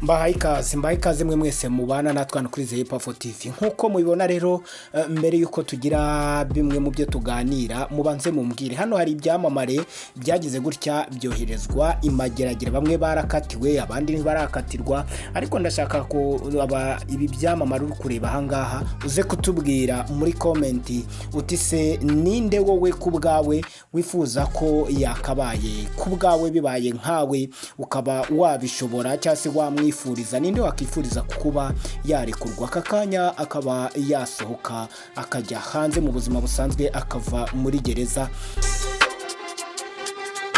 mbahaye ikaze mwe mwese mubana natwe hano kuri Hip Hop TV. Nkuko mubibona rero, mbere yuko tugira bimwe mu byo tuganira, mubanze mumbwire hano hari ibyamamare byagize gutya byoherezwa imageragere, bamwe barakatiwe abandi ntibarakatirwa, ariko ndashaka ko ibi byamamare uri kureba ahangaha uze kutubwira muri comment uti se ninde wowe kubgawe wifuza ko yakabaye kubgawe bibaye nkawe ukaba wabishobora cyangwa se wamwifuriza, ninde wakifuriza kuba yarekurwa akakanya akaba yasohoka akajya hanze mu buzima busanzwe akava muri gereza.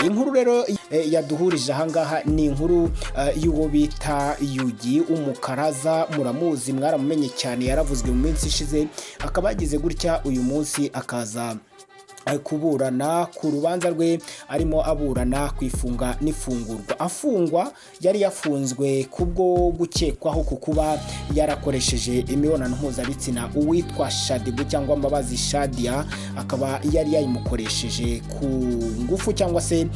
Inkuru rero yaduhurije ahangaha ni inkuru y'uwo bita Ugiye umukaraza, muramuzi mwaramumenye cyane, yaravuzwe mu minsi ishize, akaba yagize gutya uyu munsi akaza kuburana ku rubanza rwe, arimo aburana kwifunga n'ifungurwa. Afungwa yari yafunzwe kubwo gukekwaho kukuba yarakoresheje imibonano mpuzabitsina uwitwa Shadibu cyangwa Mbabazi Shadia, akaba yari yayimukoresheje ku ngufu cyangwa se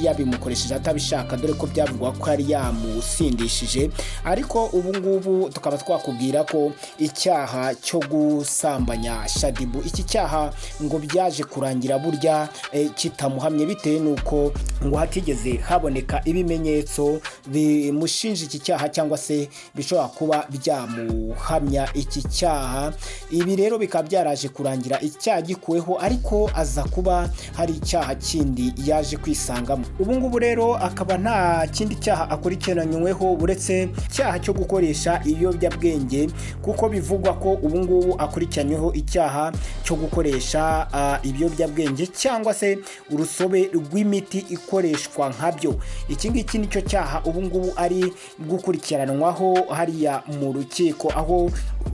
yabimukoresheje atabishaka, dore ko byavugwa ko yari yamusindishije. Ariko ubu ngubu tukaba twakubwira ko icyaha cyo gusambanya Shadibu, iki cyaha ngo byaje kurangira burya kitamuhamye, bitewe nuko ngo hatigeze haboneka ibimenyetso bimushinja iki cyaha cyangwa se bishobora kuba byamuhamya iki cyaha. Ibi rero bikaba byaraje kurangira icyaha gikuweho, ariko aza kuba hari icyaha kindi yaje kwisangamo. Ubu ngubu rero akaba nta kindi cyaha akurikiranyweho uretse icyaha cyo gukoresha ibiyobyabwenge, kuko bivugwa ko ubu ngubu akurikiranyweho icyaha cyo gukoresha ibiyobyabwenge cyangwa se urusobe rw'imiti ikoreshwa nkabyo. Iki ngiki nicyo cyaha ubu ngubu ari gukurikiranwaho hariya mu rukiko, aho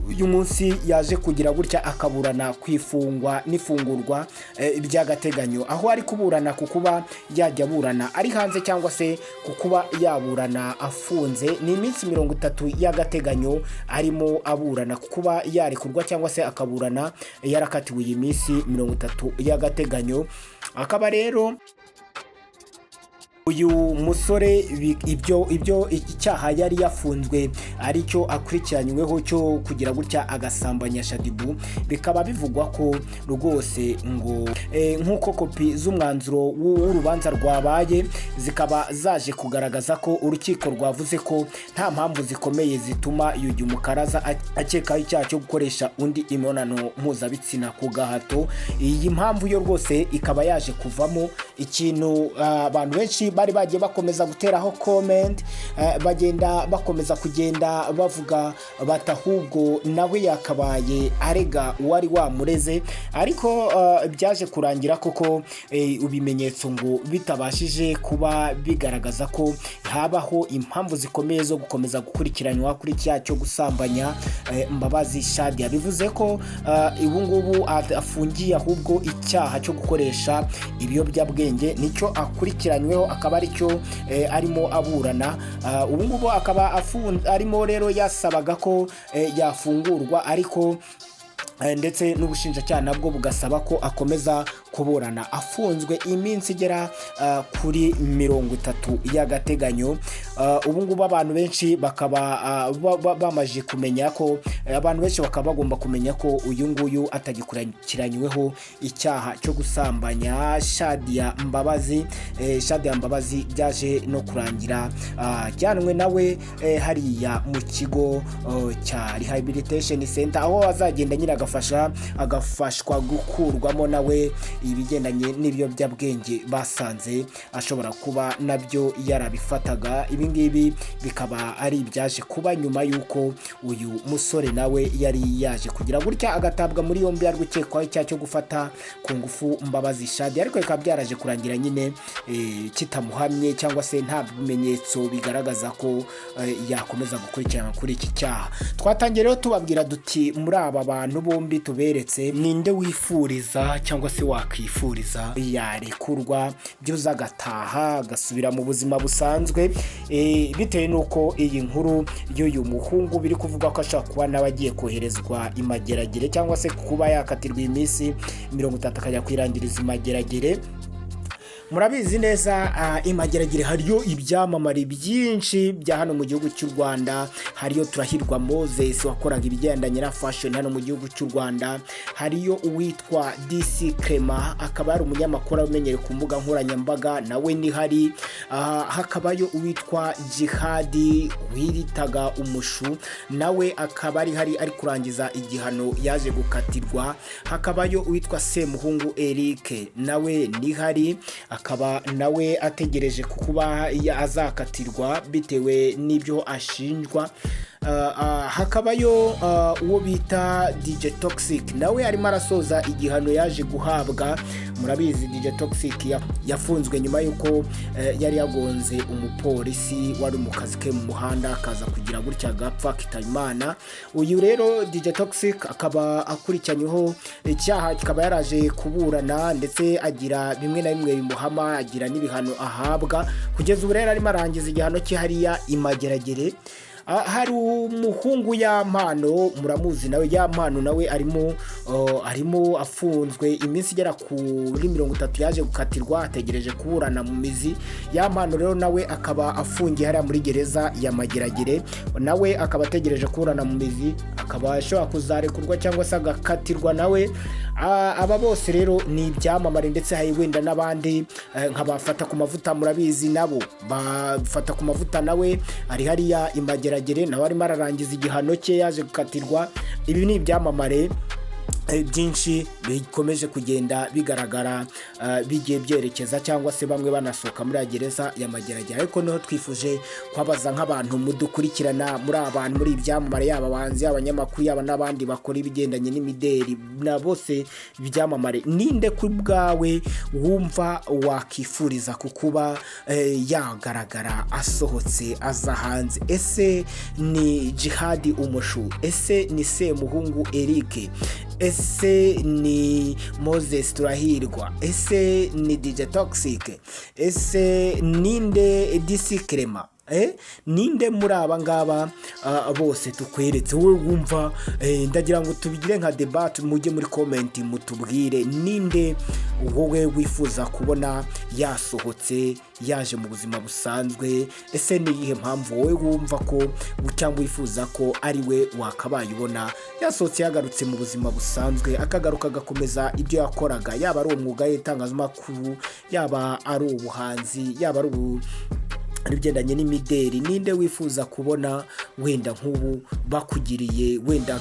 uyu munsi yaje kugira gutya akaburana kwifungwa n'ifungurwa by'agateganyo, aho ari kuburana kukuba yajya burana ari hanze cyangwa se kukuba yaburana afunze. Ni iminsi 30 y'agateganyo arimo aburana kukuba yarekurwa cyangwa se akaburana yarakatiwe iyi minsi 30 y'agateganyo. Akaba rero uyu musore ibyo icyaha yari yafunzwe aricyo akurikiranyweho cyo kugira gutya agasambanya Shadibu, bikaba bivugwa ko rwose ngo nk'uko kopi z'umwanzuro w'urubanza rwabaye zikaba zaje kugaragaza ko urukiko rwavuze ko nta mpamvu zikomeye zituma Ugiye umukaraza akekaho icyaha cyo gukoresha undi imibonano mpuzabitsina ku gahato. Iyi mpamvu yo rwose ikaba yaje kuvamo ikintu abantu benshi bari bagiye bakomeza guteraho comment, bagenda bakomeza kugenda bavuga batahubwo nawe yakabaye arega uwari wamureze, ariko byaje kurangira koko ibimenyetso ngo bitabashije kuba bigaragaza ko habaho impamvu zikomeye zo gukomeza gukurikiranwa kuri cyaha cyo gusambanya Mbabazi Shadia. Bivuze ko ubu ngubu afungiye ahubwo icyaha cyo gukoresha ibiyobyabwenge nicyo akurikiranyweho, akaba aricyo arimo aburana. Ubu ngubu akaba arimo rero yasabaga ko yafungurwa, ariko ndetse n'ubushinjacyaha nabwo bugasaba ko akomeza kuburana afunzwe iminsi igera kuri 30 y'agateganyo. Ubu ngubu abantu benshi bakaba bamaje kumenya ko bakaba bagomba kumenya ko uyu nguyu atagikurikiranyweho icyaha cyo gusambanya Shadia Mbabazi. Shadia Mbabazi byaje no kurangira jyanwe nawe hariya mu kigo cya Rehabilitation Center, aho azagenda nyine agafashwa gukurwamo nawe ibigendanye n'ibiyobyabwenge basanze ashobora kuba nabyo yarabifataga. Ibi ngibi bikaba ari ibyaje kuba nyuma y'uko uyu musore nawe yari yaje kugira gutya agatabwa muri yombi ari gukekwaho icyaha cyo gufata ku ngufu Mbabazi Shadia, ariko bikaba byaraje kurangira nyine kitamuhamye cyangwa se nta bimenyetso bigaragaza ko yakomeza gukurikirana kuri iki cyaha. Twatangiye rero tubabwira duti muri aba bantu bombi tuberetse ninde wifuriza cyangwa se wakifuriza yarekurwa byuza agataha agasubira mu buzima busanzwe, bitewe nuko iyi nkuru y'uyu muhungu biri kuvuga ko ashaka kuba nabagiye koherezwa imageragere cyangwa se kuba yakatirwa iminsi 30 akajya kwirangiriza imageragere. murabizi neza imageragere hariyo ibyamamare byinshi bya hano mu gihugu cy'u Rwanda. Hariyo Turahirwa Moses wakoraga ibigendanye na fashion hano mu gihugu cy'u Rwanda. Hariyo uwitwa DC Clement akaba ari umunyamakuru umenyere ku mbuga nkoranyambaga nawe ni hari. Hakabayo uwitwa Jihadi wiritaga umushu nawe akaba ari hari ari kurangiza igihano yaje gukatirwa. Hakabayo uwitwa Semuhungu Eric nawe ni hari akaba nawe ategereje kuba azakatirwa bitewe n'ibyo ashinjwa. Hakabayo uwo bita DJ Toxic nawe arimo arasoza igihano yaje guhabwa. Murabizi DJ Toxic yafunzwe nyuma yuko yari yagonze umupolisi wari mu kazi ke mu muhanda akaza kugira gutya gapfa kitayimana. Uyu rero DJ Toxic akaba akurikiranyweho icyaha kikaba yaraje kuburana ndetse agira bimwe na bimwe bimuhama, agira n'ibihano ahabwa kugeza ubu rero arimo arangiza igihano cye hariya imageragere. Hari umuhungu Yampano muramuzi nawe Yampano nawe arimo afunzwe iminsi igera kuri 30 yaje gukatirwa ategereje kuburana mu mizi. Yampano rero nawe akaba afungiye hariya muri gereza ya Mageragere nawe akaba ategereje kuburana mu mizi akaba ashobora kuzarekurwa cyangwa se agakatirwa nawe. Aba bose rero ni ibyamamare ndetse hari wenda n'abandi nk'abafata ku mavuta murabizi nabo bafata ku mavuta nawe ari hariya imageragere nawe arimo ararangiza igihano cye yaje gukatirwa. Ibi ni ibyamamare byinshi bikomeje kugenda bigaragara bigiye byerekeza cyangwa se bamwe banasohoka muri gereza ya Mageragere. Ariko niho twifuje kwabaza nk'abantu mudukurikirana muri abantu muri ibyamamare yaba abanzi abanyamakuru yaba n'abandi bakora ibigendanye n'imideri na bose ibyamamare, ninde ku bwawe wumva wakifuriza kukuba yagaragara asohotse aza hanze? Ese ni Jihadi umushu? Ese ni Semuhungu Eric? Ese ni Moses Turahirwa? Ese ni DJ Toxic? Ese ninde DC Clement? Ninde muri aba ngaba bose tukweretse wowe wumva? Ndagira ngo tubigire nka debate, mujye muri comment mutubwire ninde wowe wifuza kubona yasohotse yaje mu buzima busanzwe. Ese ni iyihe mpamvu wowe wumva ko cyangwa wifuza ko ari we wakabaye ubona yasohotse yagarutse mu buzima busanzwe akagaruka agakomeza ibyo yakoraga, yaba ari umwuga w'itangazamakuru, yaba ari ubuhanzi, yaba ari ibigendanye n'imideri? Ninde wifuza kubona wenda nk'ubu bakugiriye wenda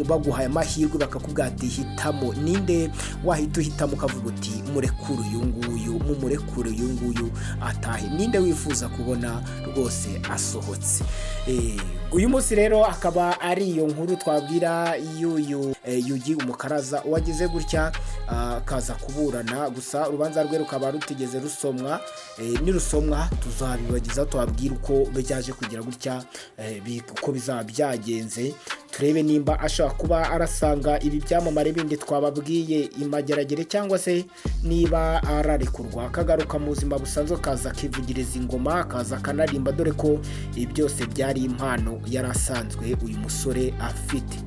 baguhaye amahirwe bakakubwira ati hitamo? Ninde wahita uhitamo ukavuga uti murekure uyu nguyu, mumurekure uyu nguyu atahe? Ninde wifuza kubona rwose asohotse? Uyu munsi rero akaba ari iyo nkuru twabwira Ugiye umukaraza wagize gutya akaza kuburana, gusa urubanza rwe rukaba rutigeze rusomwa. Nirusomwa tuzabibagiza tubabwira uko byaje kugira gutya uko bizaba byagenze, turebe nimba ashobora kuba arasanga ibi byamamare bindi twababwiye imageragere cyangwa se niba ararekurwa akagaruka mu buzima busanzwe akaza akivugiriza ingoma akaza akanarimba, dore ko ibi byose byari impano yari asanzwe uyu musore afite.